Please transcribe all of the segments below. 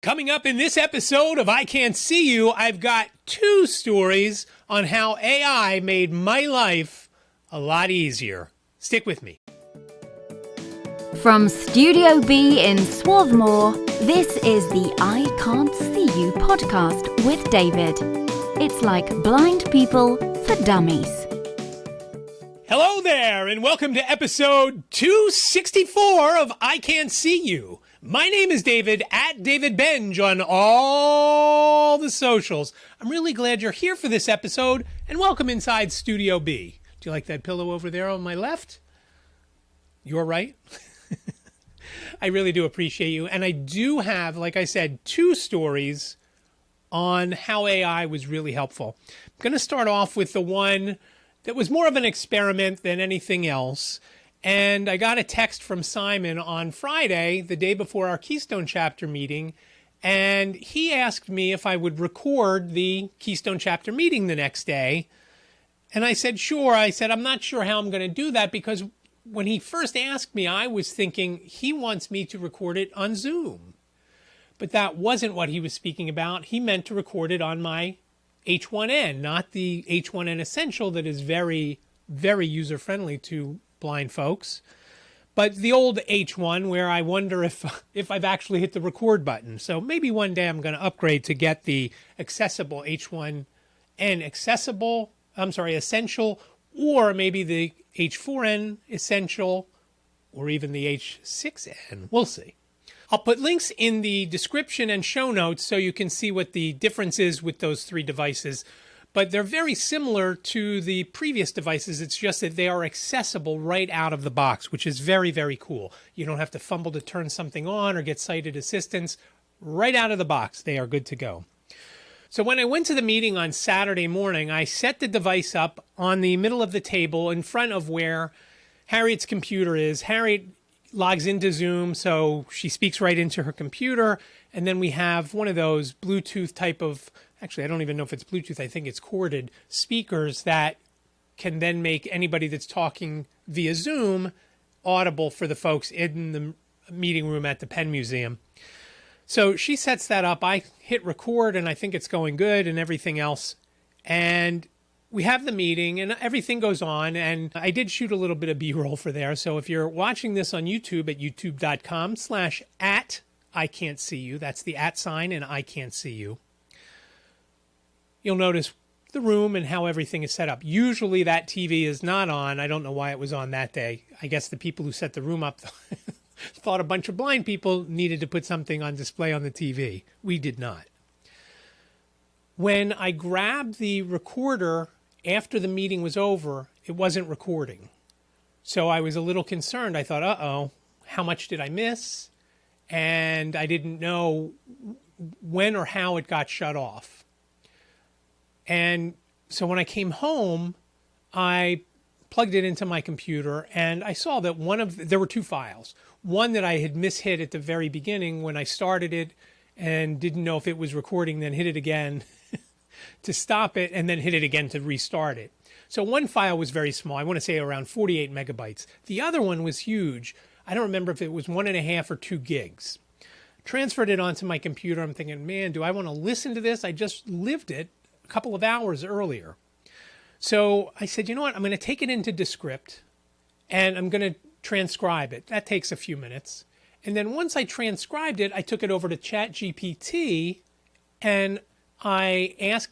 Coming up in this episode of iCantCU, I've got 2 stories on how AI made my life a lot easier. Stick with me. From Studio B in Swarthmore, this is the iCantCU podcast with David. It's like blind people for dummies. Hello there, and welcome to episode 264 of iCantCU. My name is David, at David Benj on all the socials. I'm really glad you're here for this episode, and welcome inside Studio B. Do you like that pillow over there on my left? You're right. I really do appreciate you. And I do have, like I said, 2 stories on how AI was really helpful. I'm going to start off with the one that was more of an experiment than anything else. And I got a text from Simon on Friday, the day before our Keystone Chapter meeting, and he asked me if I would record the Keystone Chapter meeting the next day. And I said, sure. I said, I'm not sure how I'm going to do that because when he first asked me, I was thinking he wants me to record it on Zoom. But that wasn't what he was speaking about. He meant to record it on my H1N, not the H1N Essential that is very, very user-friendly to blind folks, but the old H1 where I wonder if I've actually hit the record button. So maybe one day I'm going to upgrade to get the accessible H1N Essential, or maybe the H4N Essential, or even the H6N. We'll see. I'll put links in the description and show notes so you can see what the difference is with those 3 devices. But they're very similar to the previous devices. It's just that they are accessible right out of the box, which is very, very cool. You don't have to fumble to turn something on or get sighted assistance. Right out of the box, they are good to go. So when I went to the meeting on Saturday morning, I set the device up on the middle of the table in front of where Harriet's computer is. Harriet logs into Zoom, so she speaks right into her computer. And then we have one of those Bluetooth type of, actually, I don't even know if it's Bluetooth. I think it's corded speakers that can then make anybody that's talking via Zoom audible for the folks in the meeting room at the Penn Museum. So she sets that up. I hit record, and I think it's going good and everything else. And we have the meeting, and everything goes on. And I did shoot a little bit of B-roll for there. So if you're watching this on YouTube at youtube.com/@iCantCU, that's the @ and iCantCU, you'll notice the room and how everything is set up. Usually that TV is not on. I don't know why it was on that day. I guess the people who set the room up thought a bunch of blind people needed to put something on display on the TV. We did not. When I grabbed the recorder after the meeting was over, it wasn't recording. So I was a little concerned. I thought, uh-oh, how much did I miss? And I didn't know when or how it got shut off. And so when I came home, I plugged it into my computer, and I saw that there were 2 files. One that I had mishit at the very beginning when I started it and didn't know if it was recording, then hit it again to stop it, and then hit it again to restart it. So one file was very small. I want to say around 48 megabytes. The other one was huge. I don't remember if it was 1.5 or 2 gigs. Transferred it onto my computer. I'm thinking, man, do I want to listen to this? I just lived it a couple of hours earlier. So I said, you know what? I'm going to take it into Descript, and I'm going to transcribe it. That takes a few minutes. And then once I transcribed it, I took it over to ChatGPT, and I asked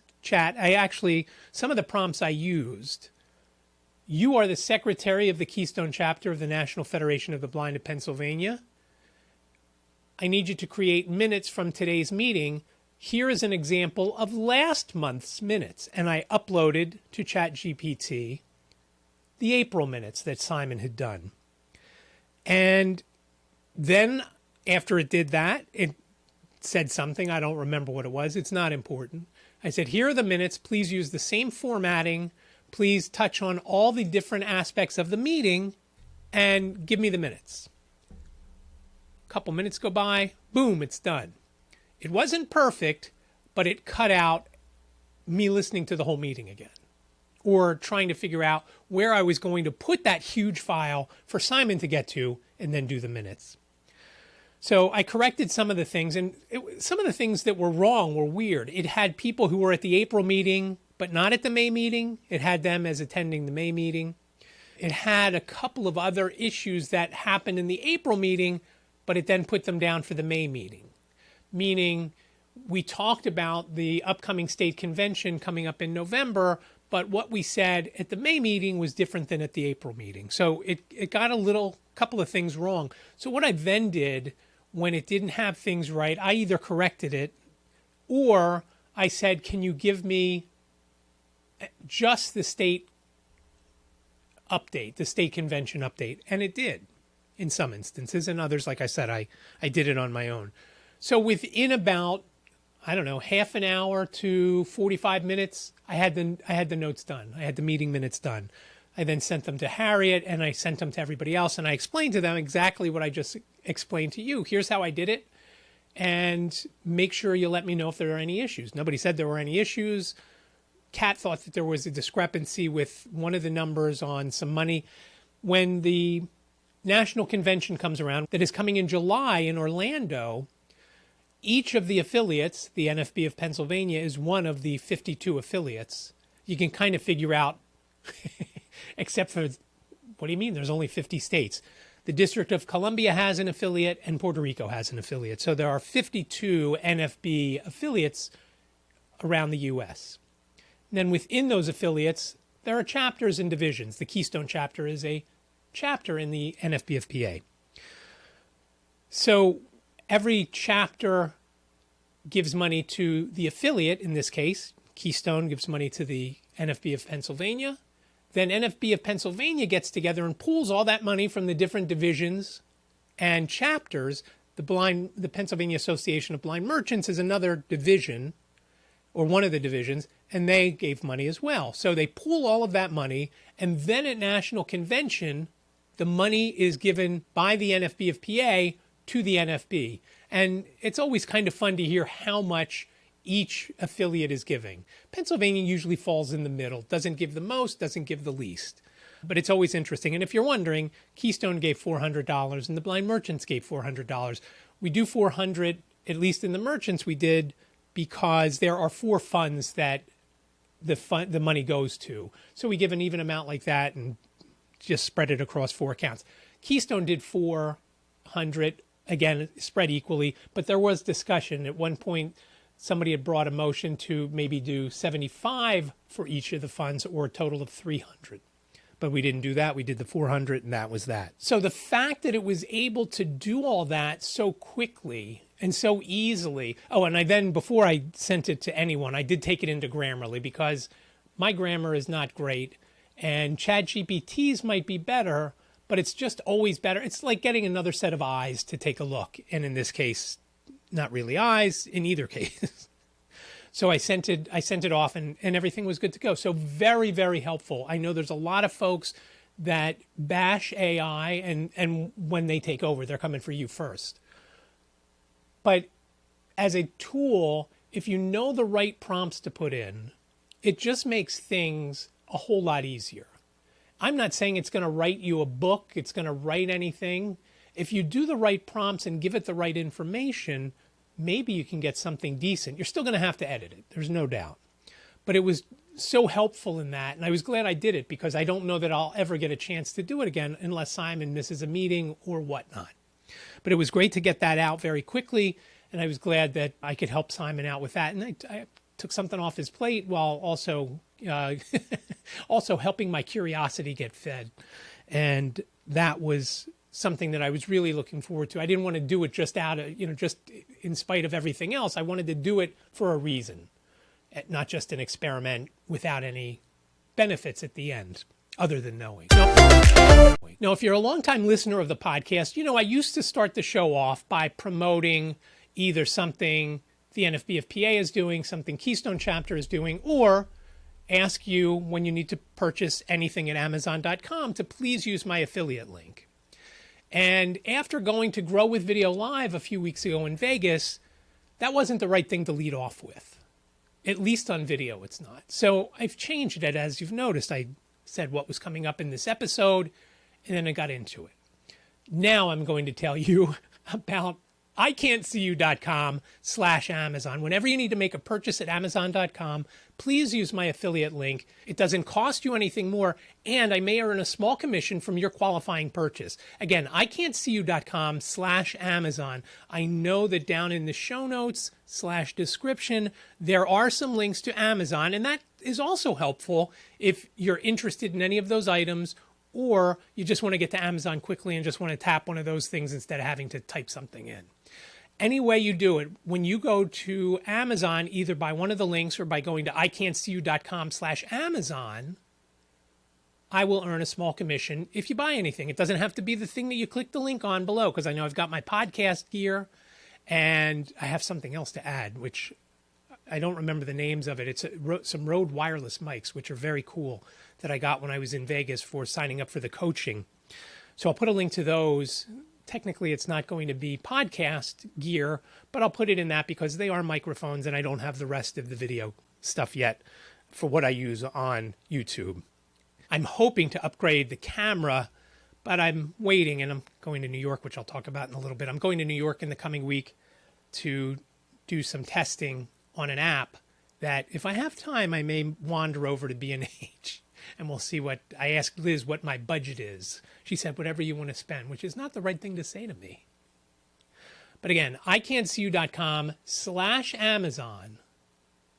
some of the prompts I used. You are the secretary of the Keystone Chapter of the National Federation of the Blind of Pennsylvania. I need you to create minutes from today's meeting. Here is an example of last month's minutes. And I uploaded to ChatGPT the April minutes that Simon had done. And then after it did that, it said something. I don't remember what it was. It's not important. I said, here are the minutes. Please use the same formatting. Please touch on all the different aspects of the meeting and give me the minutes. A couple minutes go by. Boom, it's done. It wasn't perfect, but it cut out me listening to the whole meeting again, or trying to figure out where I was going to put that huge file for Simon to get to and then do the minutes. So I corrected some of the things, and some of the things that were wrong were weird. It had people who were at the April meeting, but not at the May meeting. It had them as attending the May meeting. It had a couple of other issues that happened in the April meeting, but it then put them down for the May meeting. Meaning, we talked about the upcoming state convention coming up in November, but what we said at the May meeting was different than at the April meeting. So it got a couple of things wrong. So what I then did when it didn't have things right, I either corrected it or I said, can you give me just the state update, the state convention update? And it did in some instances. In others, like I said, I did it on my own. So within about, I don't know, half an hour to 45 minutes, I had the notes done. I had the meeting minutes done. I then sent them to Harriet and I sent them to everybody else. And I explained to them exactly what I just explained to you. Here's how I did it. And make sure you let me know if there are any issues. Nobody said there were any issues. Kat thought that there was a discrepancy with one of the numbers on some money. When the national convention comes around, that is coming in July in Orlando, each of the affiliates, the NFB of Pennsylvania is one of the 52 affiliates. You can kind of figure out, except for, what do you mean? There's only 50 states. The District of Columbia has an affiliate and Puerto Rico has an affiliate. So there are 52 NFB affiliates around the U.S. And then within those affiliates, there are chapters and divisions. The Keystone Chapter is a chapter in the NFB of PA. So every chapter gives money to the affiliate. In this case, Keystone gives money to the NFB of Pennsylvania. Then NFB of Pennsylvania gets together and pools all that money from the different divisions and chapters. The Pennsylvania Association of Blind Merchants is another division, or one of the divisions, and they gave money as well. So they pool all of that money, and then at National Convention, the money is given by the NFB of PA to the NFB. And it's always kind of fun to hear how much each affiliate is giving. Pennsylvania usually falls in the middle, doesn't give the most, doesn't give the least. But it's always interesting. And if you're wondering, Keystone gave $400 and the Blind Merchants gave $400. We do $400, at least in the merchants we did, because there are 4 funds that the money goes to. So we give an even amount like that and just spread it across 4 accounts. Keystone did $400, again, spread equally, but there was discussion. At one point, somebody had brought a motion to maybe do $75 for each of the funds, or a total of $300. But we didn't do that. We did the $400, and that was that. So the fact that it was able to do all that so quickly and so easily. Oh, and I then, before I sent it to anyone, I did take it into Grammarly because my grammar is not great, and ChatGPT's might be better, but it's just always better. It's like getting another set of eyes to take a look. And in this case, not really eyes in either case. So I sent it off and everything was good to go. So very, very helpful. I know there's a lot of folks that bash AI and when they take over, they're coming for you first. But as a tool, if you know the right prompts to put in, it just makes things a whole lot easier. I'm not saying it's going to write you a book, it's going to write anything. If you do the right prompts and give it the right information, maybe you can get something decent. You're still going to have to edit it, there's no doubt. But it was so helpful in that, and I was glad I did it because I don't know that I'll ever get a chance to do it again unless Simon misses a meeting or whatnot. But it was great to get that out very quickly, and I was glad that I could help Simon out with that. And I took something off his plate while also also helping my curiosity get fed. And that was something that I was really looking forward to. I didn't want to do it just out of, just in spite of everything else. I wanted to do it for a reason, not just an experiment without any benefits at the end, other than knowing. Now, if you're a longtime listener of the podcast, I used to start the show off by promoting either something the NFB of PA is doing, something Keystone Chapter is doing, or ask you when you need to purchase anything at Amazon.com to please use my affiliate link. And after going to Grow with Video Live a few weeks ago in Vegas, that wasn't the right thing to lead off with. At least on video, it's not. So I've changed it, as you've noticed. I said what was coming up in this episode, and then I got into it. Now I'm going to tell you about iCantCU.com/Amazon. Whenever you need to make a purchase at Amazon.com, please use my affiliate link. It doesn't cost you anything more, and I may earn a small commission from your qualifying purchase. Again, iCantCU.com/Amazon. I know that down in the show notes /description, there are some links to Amazon, and that is also helpful if you're interested in any of those items, or you just want to get to Amazon quickly and just want to tap one of those things instead of having to type something in. Any way you do it, when you go to Amazon, either by one of the links or by going to iCantCU.com/Amazon, I will earn a small commission if you buy anything. It doesn't have to be the thing that you click the link on below, because I know I've got my podcast gear and I have something else to add, which I don't remember the names of it. It's some Rode wireless mics, which are very cool, that I got when I was in Vegas for signing up for the coaching. So I'll put a link to those. Technically, it's not going to be podcast gear, but I'll put it in that because they are microphones and I don't have the rest of the video stuff yet for what I use on YouTube. I'm hoping to upgrade the camera, but I'm waiting, and I'm going to New York, which I'll talk about in a little bit. I'm going to New York in the coming week to do some testing on an app that, if I have time, I may wander over to B&H. And we'll see what, I asked Liz what my budget is. She said, whatever you want to spend, which is not the right thing to say to me. But again, iCantCU.com/Amazon,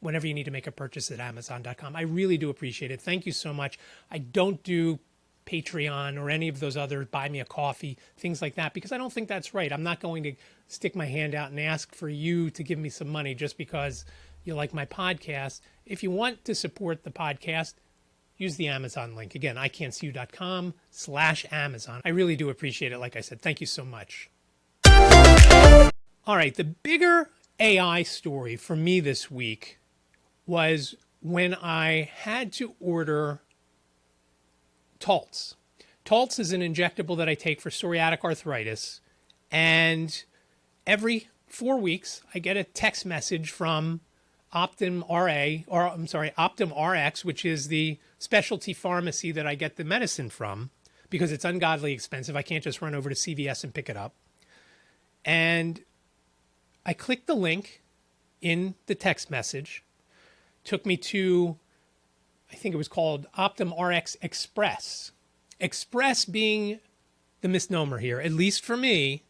whenever you need to make a purchase at Amazon.com. I really do appreciate it. Thank you so much. I don't do Patreon or any of those other buy me a coffee, things like that, because I don't think that's right. I'm not going to stick my hand out and ask for you to give me some money just because you like my podcast. If you want to support the podcast, use the Amazon link. Again, iCantCU.com/Amazon. I really do appreciate it. Like I said, thank you so much. All right, the bigger AI story for me this week was when I had to order Taltz. Taltz is an injectable that I take for psoriatic arthritis, and every 4 weeks I get a text message from Optum Rx, which is the specialty pharmacy that I get the medicine from, because it's ungodly expensive. I can't just run over to CVS and pick it up. And I clicked the link in the text message, took me to, I think it was called Optum Rx Express. Express being the misnomer here, at least for me,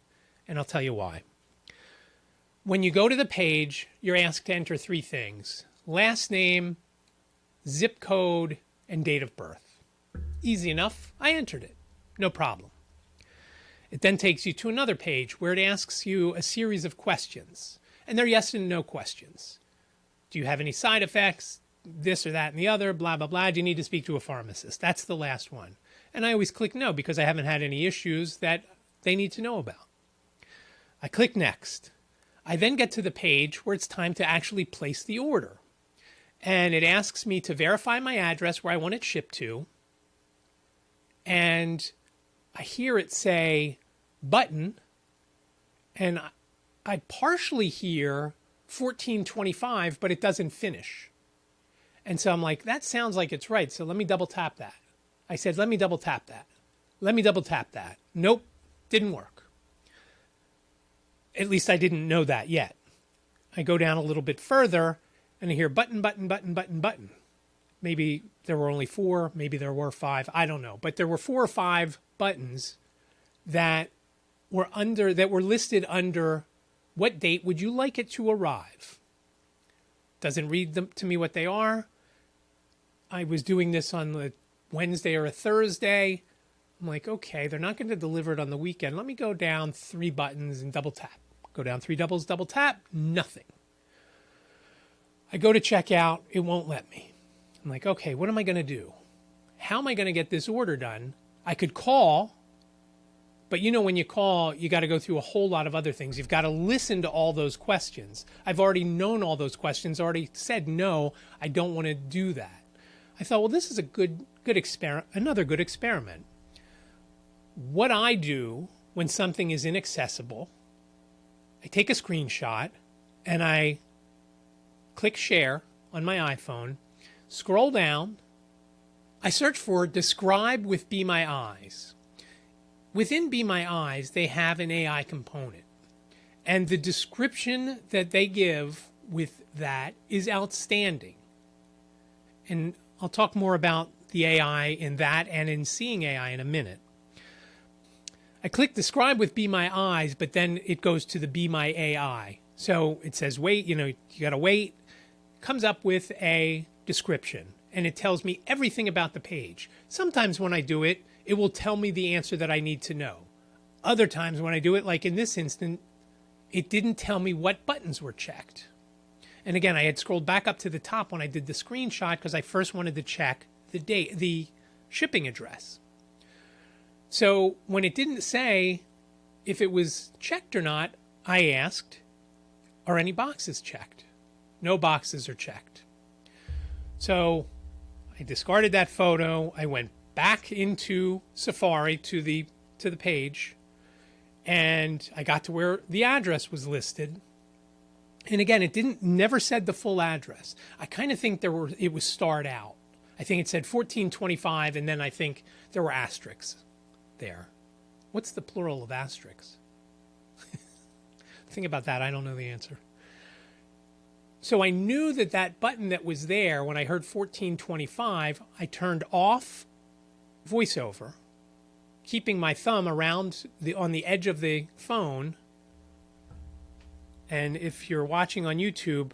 and I'll tell you why. When you go to the page, you're asked to enter 3 things: last name, zip code, and date of birth. Easy enough. I entered it. No problem. It then takes you to another page where it asks you a series of questions, and they're yes and no questions. Do you have any side effects? This or that and the other, blah, blah, blah. Do you need to speak to a pharmacist? That's the last one. And I always click no because I haven't had any issues that they need to know about. I click next. I then get to the page where it's time to actually place the order. And it asks me to verify my address where I want it shipped to. And I hear it say button. And I partially hear 1425, but it doesn't finish. And so I'm like, that sounds like it's right. So let me double tap that. I said, let me double tap that. Let me double tap that. Nope, didn't work. At least I didn't know that yet. I go down a little bit further and I hear button, button, button, button, button. Maybe there were only 4, maybe there were 5, I don't know. But there were 4 or 5 buttons that were listed under what date would you like it to arrive. Doesn't read them to me what they are. I was doing this on the Wednesday or a Thursday. I'm like, okay, they're not going to deliver it on the weekend. Let me go down 3 buttons and double tap. Go down 3 doubles, double tap, nothing. I go to check out, it won't let me. I'm like, okay, what am I going to do? How am I going to get this order done? I could call, but you know, when you call, you got to go through a whole lot of other things. You've got to listen to all those questions. I've already known all those questions, already said, no, I don't want to do that. I thought, well, this is a good experiment, another good experiment. What I do when something is inaccessible, I take a screenshot and I click share on my iPhone, scroll down, I search for Describe with Be My Eyes. Within Be My Eyes, they have an AI component. And the description that they give with that is outstanding. And I'll talk more about the AI in that and in seeing AI in a minute. I click Describe with Be My Eyes, but then it goes to the Be My AI. So it says, wait, you got to wait. Comes up with a description, and it tells me everything about the page. Sometimes when I do it, it will tell me the answer that I need to know. Other times when I do it, like in this instant, it didn't tell me what buttons were checked. And again, I had scrolled back up to the top when I did the screenshot because I first wanted to check the shipping address. So when it didn't say if it was checked or not, I asked, are any boxes checked? No boxes are checked. So I discarded that photo. I went back into Safari to the page, and I got to where the address was listed. And again, it never said the full address. I kind of think it was starred out. I think it said 1425, and then I think there were asterisks there. What's the plural of asterisks? Think about that. I don't know the answer. So I knew that button that was there, when I heard 1425, I turned off VoiceOver, keeping my thumb around on the edge of the phone. And if you're watching on YouTube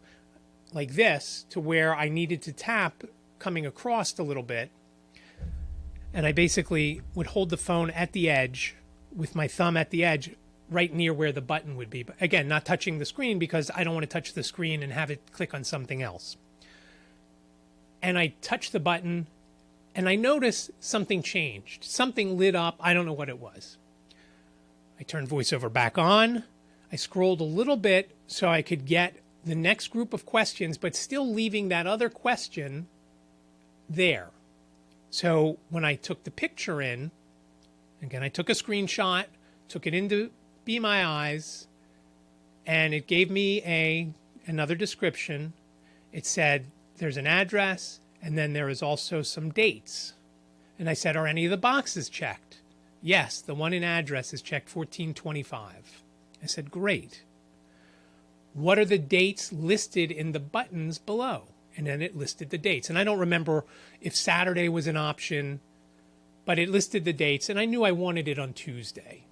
like this, to where I needed to tap coming across a little bit, and I basically would hold the phone at the edge with my thumb at the edge, right near where the button would be. But again, not touching the screen because I don't want to touch the screen and have it click on something else. And I touched the button, and I noticed something changed. Something lit up. I don't know what it was. I turned VoiceOver back on. I scrolled a little bit so I could get the next group of questions, but still leaving that other question there. So when I took the picture in, again, I took a screenshot, took it into Be My Eyes, and it gave me another description. It said there's an address, and then there is also some dates. And I said, are any of the boxes checked? Yes, the one in address is checked 1425. I said, great. What are the dates listed in the buttons below? And then it listed the dates. And I don't remember if Saturday was an option, but it listed the dates, and I knew I wanted it on Tuesday.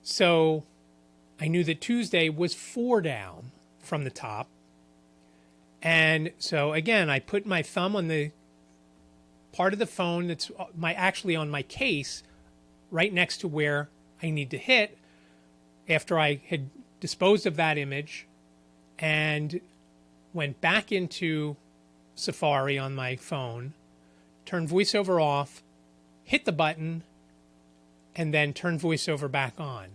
So I knew that Tuesday was 4 down from the top. And so again, I put my thumb on the part of the phone that's actually on my case, right next to where I need to hit after I had disposed of that image, and went back into Safari on my phone, turned VoiceOver off, hit the button, and then turned VoiceOver back on.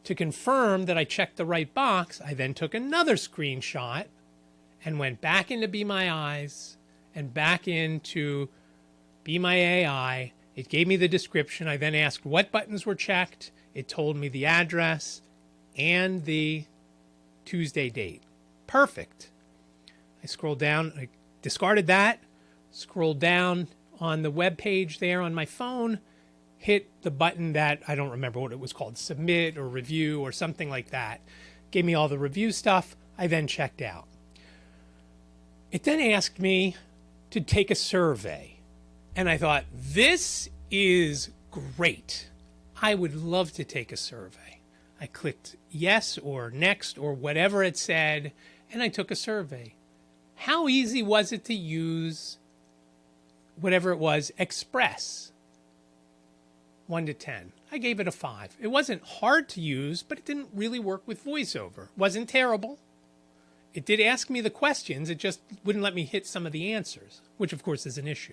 To confirm that I checked the right box, I then took another screenshot and went back into Be My Eyes and back into Be My AI. It gave me the description. I then asked what buttons were checked. It told me the address and the Tuesday date. Perfect. I scrolled down, I discarded that, scrolled down on the web page there on my phone, hit the button that I don't remember what it was called, submit or review or something like that. Gave me all the review stuff. I then checked out. It then asked me to take a survey. And I thought, this is great. I would love to take a survey. I clicked yes or next or whatever it said, and I took a survey. How easy was it to use whatever it was, Express? 1 to 10. I gave it a 5. It wasn't hard to use, but it didn't really work with VoiceOver. It wasn't terrible. It did ask me the questions. It just wouldn't let me hit some of the answers, which of course is an issue.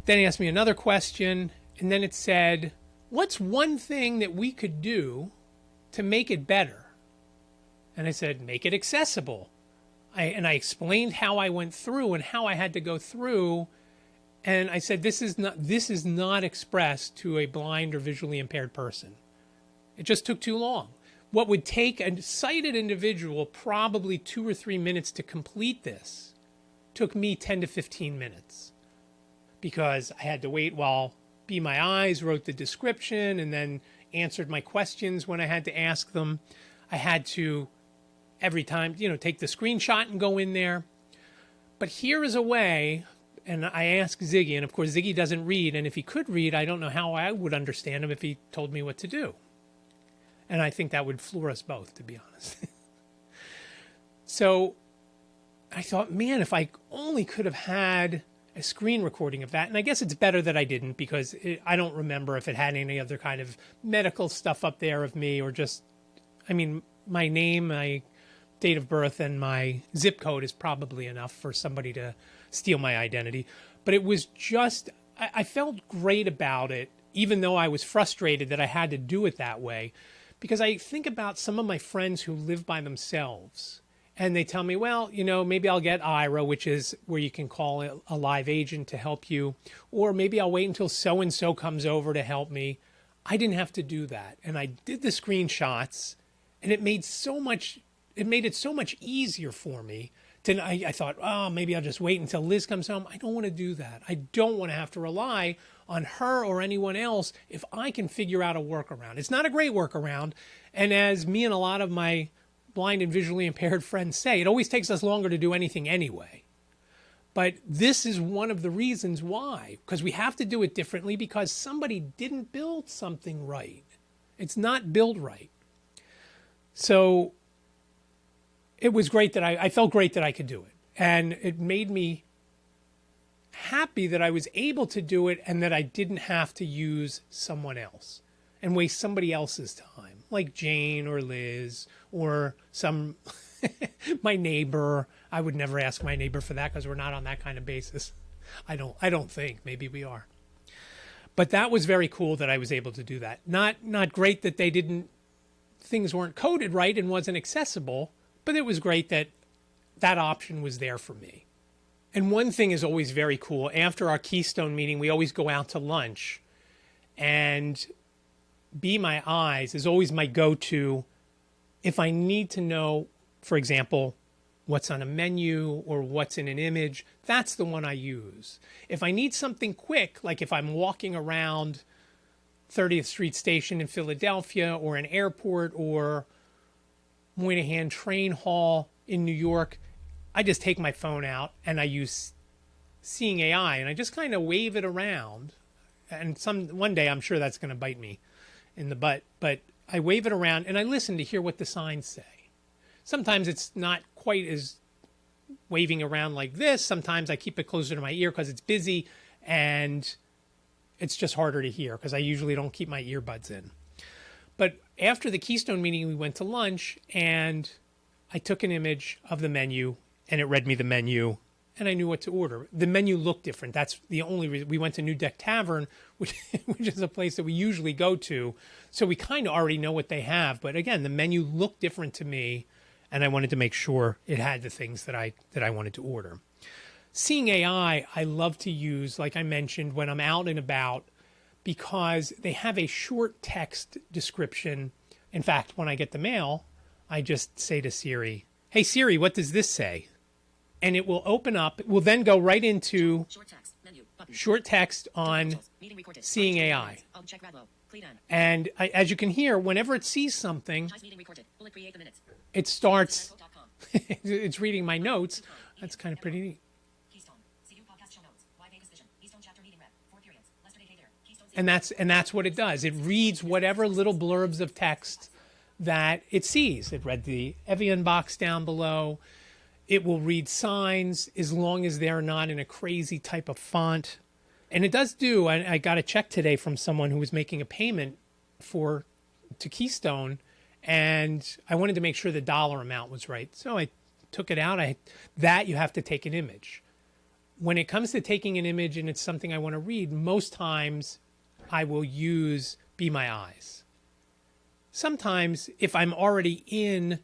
Then it asked me another question, and then it said, what's one thing that we could do to make it better? And I said, make it accessible. I explained how I went through and how I had to go through. And I said, this is not expressed to a blind or visually impaired person. It just took too long. What would take a sighted individual probably 2 or 3 minutes to complete this took me 10 to 15 minutes, because I had to wait while Be My Eyes wrote the description and then answered my questions when I had to ask them. I had to every time, take the screenshot and go in there. But here is a way, and I asked Ziggy, and of course Ziggy doesn't read, and if he could read, I don't know how I would understand him if he told me what to do. And I think that would floor us both, to be honest. So I thought, man, if I only could have had a screen recording of that. And I guess it's better that I didn't, because I don't remember if it had any other kind of medical stuff up there of me, or just, my name, my date of birth, and my zip code is probably enough for somebody to steal my identity. But it was just, I felt great about it, even though I was frustrated that I had to do it that way, because I think about some of my friends who live by themselves. And they tell me, well, maybe I'll get IRA, which is where you can call a live agent to help you. Or maybe I'll wait until so-and-so comes over to help me. I didn't have to do that. And I did the screenshots, and it made it so much easier for me. I thought, maybe I'll just wait until Liz comes home. I don't want to do that. I don't want to have to rely on her or anyone else if I can figure out a workaround. It's not a great workaround. And as me and a lot of my blind and visually impaired friends say, it always takes us longer to do anything anyway. But this is one of the reasons why, because we have to do it differently, because somebody didn't build something right. It's not built right. So it was great that I felt great that I could do it. And it made me happy that I was able to do it, and that I didn't have to use someone else and waste somebody else's time, like Jane or Liz or my neighbor. I would never ask my neighbor for that, because we're not on that kind of basis. I don't think. Maybe we are. But that was very cool that I was able to do that. Not great that things weren't coded right and wasn't accessible, but it was great that that option was there for me. And one thing is always very cool. After our Keystone meeting, we always go out to lunch, and Be My Eyes is always my go-to if I need to know, for example, what's on a menu or what's in an image. That's the one I use. If I need something quick, like if I'm walking around 30th Street Station in Philadelphia, or an airport, or Moynihan Train Hall in New York, I just take my phone out and I use Seeing AI, and I just kind of wave it around. And one day I'm sure that's going to bite me in the butt, but I wave it around and I listen to hear what the signs say. Sometimes it's not quite as waving around like this. Sometimes I keep it closer to my ear because it's busy and it's just harder to hear, because I usually don't keep my earbuds in. But after the Keystone meeting, we went to lunch, and I took an image of the menu, and it read me the menu, and I knew what to order. The menu looked different. That's the only reason. We went to New Deck Tavern, which is a place that we usually go to. So we kind of already know what they have. But again, the menu looked different to me, and I wanted to make sure it had the things that I wanted to order. Seeing AI, I love to use, like I mentioned, when I'm out and about, because they have a short text description. In fact, when I get the mail, I just say to Siri, "Hey Siri, what does this say?" And it will open up. It will then go right into short text on Seeing AI. And as you can hear, whenever it sees something, it starts, it's reading my notes. That's kind of pretty neat. And that's what it does. It reads whatever little blurbs of text that it sees. It read the Evian box down below. It will read signs as long as they're not in a crazy type of font. And it does do, I got a check today from someone who was making a payment to Keystone, and I wanted to make sure the dollar amount was right. So I took it out. You have to take an image. When it comes to taking an image and it's something I want to read, most times I will use Be My Eyes. Sometimes if I'm already in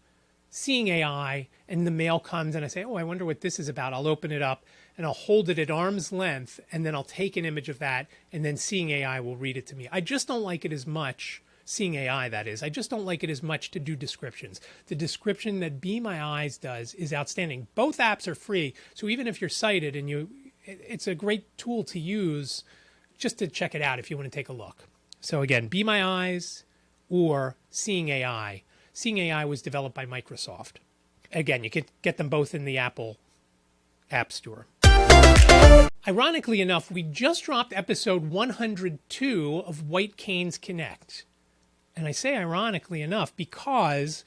Seeing AI and the mail comes and I say, I wonder what this is about, I'll open it up and I'll hold it at arm's length, and then I'll take an image of that, and then Seeing AI will read it to me. I just don't like it as much, Seeing AI that is, I just don't like it as much to do descriptions. The description that Be My Eyes does is outstanding. Both apps are free, so even if you're sighted, and it's a great tool to use just to check it out if you want to take a look. So again, Be My Eyes or Seeing AI. Seeing AI was developed by Microsoft. Again, you could get them both in the Apple App Store. Ironically enough, we just dropped episode 102 of White Canes Connect. And I say ironically enough because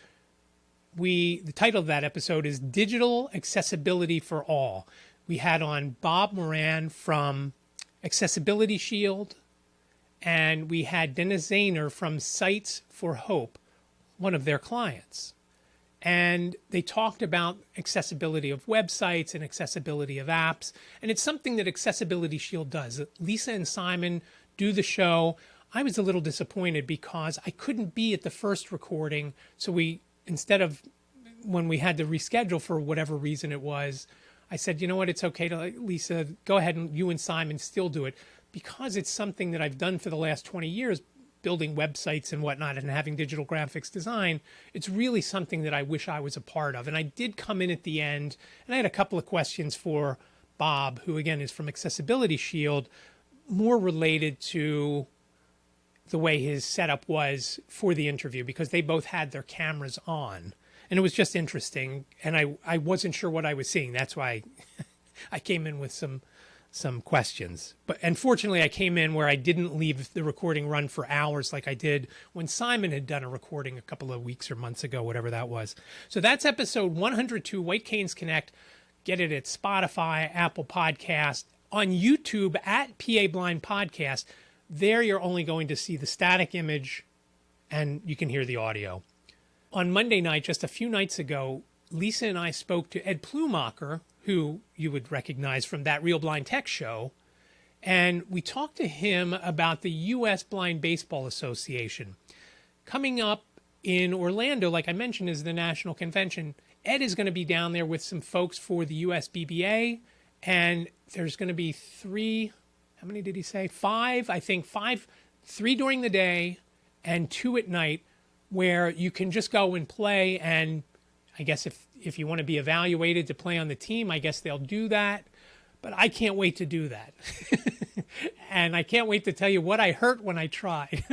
the title of that episode is Digital Accessibility for All. We had on Bob Moran from Accessibility Shield, and we had Dennis Zahner from Sites for Hope, one of their clients. And they talked about accessibility of websites and accessibility of apps. And it's something that Accessibility Shield does. Lisa and Simon do the show. I was a little disappointed because I couldn't be at the first recording. So instead of when we had to reschedule for whatever reason it was, I said, you know what, it's okay to, Lisa, go ahead and you and Simon still do it. Because it's something that I've done for the last 20 years, building websites and whatnot and having digital graphics design, it's really something that I wish I was a part of. And I did come in at the end, and I had a couple of questions for Bob, who again is from Accessibility Shield, more related to the way his setup was for the interview, because they both had their cameras on. And it was just interesting, and I wasn't sure what I was seeing. That's why I came in with some questions. But unfortunately, I came in where I didn't leave the recording run for hours like I did when Simon had done a recording a couple of weeks or months ago, whatever that was. So that's episode 102, White Canes Connect. Get it at Spotify, Apple Podcast, on YouTube at PA Blind Podcast. There you're only going to see the static image and you can hear the audio. On Monday night, just a few nights ago, Lisa and I spoke to Ed Plumacher, who you would recognize from That Real Blind Tech Show. And we talked to him about the U.S. Blind Baseball Association. Coming up in Orlando, like I mentioned, is the national convention. Ed is going to be down there with some folks for the USBBA. And there's going to be how many did he say? Five, I think 3 during the day and 2 at night, where you can just go and play. And I guess if you want to be evaluated to play on the team, I guess they'll do that. But I can't wait to do that. And I can't wait to tell you what I hurt when I tried.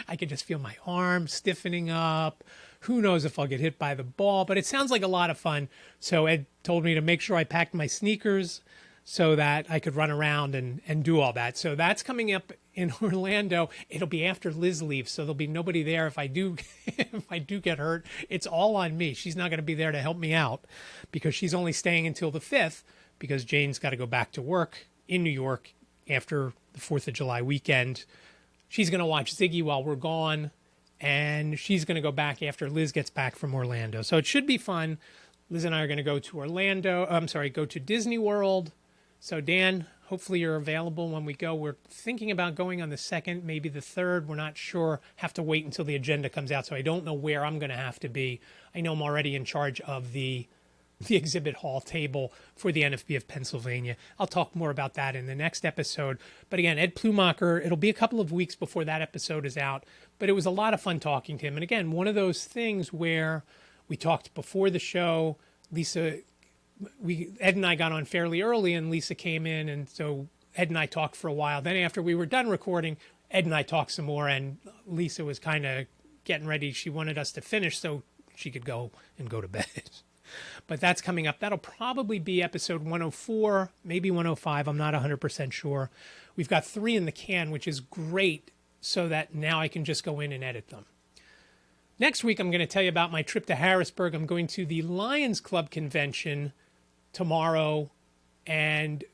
I could just feel my arm stiffening up. Who knows if I'll get hit by the ball, but it sounds like a lot of fun. So Ed told me to make sure I packed my sneakers so that I could run around and do all that. So that's coming up in Orlando. It'll be after Liz leaves, so there'll be nobody there if I do get hurt. It's all on me. She's not going to be there to help me out because she's only staying until the 5th because Jane's got to go back to work in New York after the 4th of July weekend. She's going to watch Ziggy while we're gone, and she's going to go back after Liz gets back from Orlando. So it should be fun. Liz and I are going to go to go to Disney World. So Dan, hopefully you're available when we go. We're thinking about going on the 2nd, maybe the 3rd. We're not sure. Have to wait until the agenda comes out. So I don't know where I'm going to have to be. I know I'm already in charge of the exhibit hall table for the NFB of Pennsylvania. I'll talk more about that in the next episode. But again, Ed Plumacher, it'll be a couple of weeks before that episode is out. But it was a lot of fun talking to him. And again, one of those things where we talked before the show. Ed and I got on fairly early and Lisa came in, and so Ed and I talked for a while. Then after we were done recording, Ed and I talked some more, and Lisa was kind of getting ready. She wanted us to finish so she could go to bed. But that's coming up. That'll probably be episode 104, maybe 105. I'm not 100% sure. We've got 3 in the can, which is great, so that now I can just go in and edit them. Next week, I'm going to tell you about my trip to Harrisburg. I'm going to the Lions Club convention tomorrow and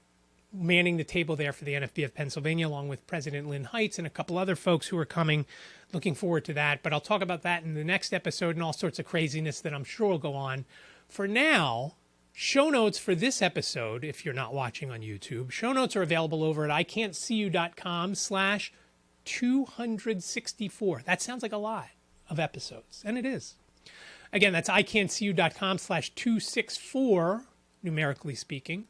manning the table there for the NFB of Pennsylvania, along with President Lynn Heights and a couple other folks who are coming. Looking forward to that. But I'll talk about that in the next episode and all sorts of craziness that I'm sure will go on. For now, show notes for this episode, if you're not watching on YouTube, show notes are available over at iCantCU.com/264. That sounds like a lot of episodes, and it is. Again, that's iCantCU.com/264, numerically speaking.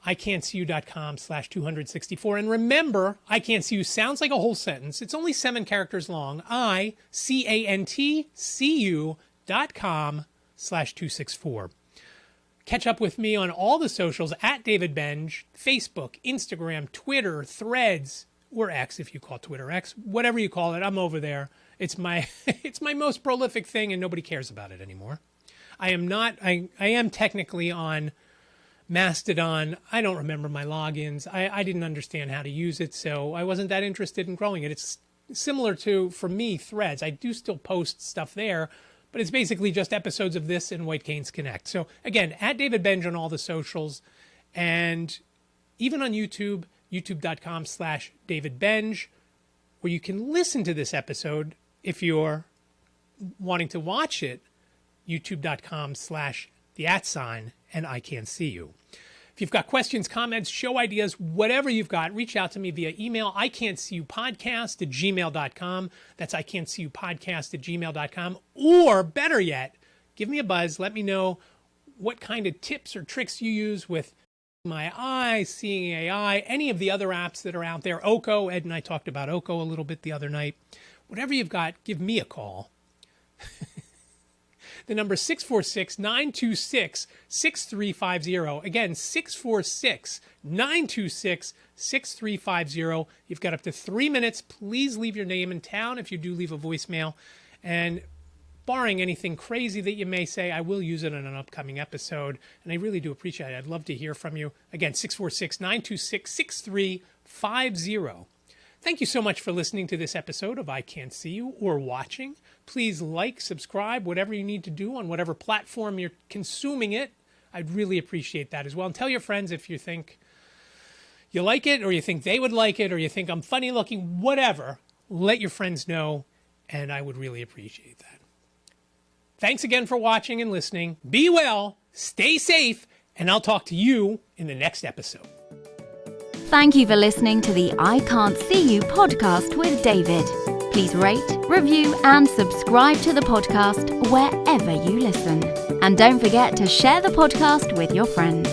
iCantCU.com/264. And remember, iCantCU sounds like a whole sentence. It's only 7 characters long. iCantCU.com/264. Catch up with me on all the socials at David Benj, Facebook, Instagram, Twitter, Threads, or X if you call Twitter X, whatever you call it, I'm over there. It's my it's my most prolific thing, and nobody cares about it anymore. I am technically on Mastodon. I don't remember my logins. I didn't understand how to use it, so I wasn't that interested in growing it. It's similar to, for me, Threads. I do still post stuff there, but it's basically just episodes of this and White Canes Connect. So again, at David Benj on all the socials, and even on YouTube, youtube.com/DavidBenj, where you can listen to this episode if you're wanting to watch it, youtube.com/the@ and iCantCU. If you've got questions, comments, show ideas, whatever you've got, reach out to me via email, iCantCUpodcast@gmail.com. That's iCantCUpodcast@gmail.com. Or better yet, give me a buzz. Let me know what kind of tips or tricks you use with My Eye, Seeing AI, any of the other apps that are out there. Oko, Ed and I talked about Oko a little bit the other night. Whatever you've got, give me a call. The number is 646-926-6350. Again, 646-926-6350. You've got up to 3 minutes. Please leave your name and town if you do leave a voicemail. And barring anything crazy that you may say, I will use it in an upcoming episode. And I really do appreciate it. I'd love to hear from you. Again, 646-926-6350. Thank you so much for listening to this episode of iCantCU or watching. Please like, subscribe, whatever you need to do on whatever platform you're consuming it. I'd really appreciate that as well. And tell your friends if you think you like it, or you think they would like it, or you think I'm funny looking, whatever. Let your friends know, and I would really appreciate that. Thanks again for watching and listening. Be well, stay safe, and I'll talk to you in the next episode. Thank you for listening to the I Can't See You podcast with David. Please rate, review, and subscribe to the podcast wherever you listen. And don't forget to share the podcast with your friends.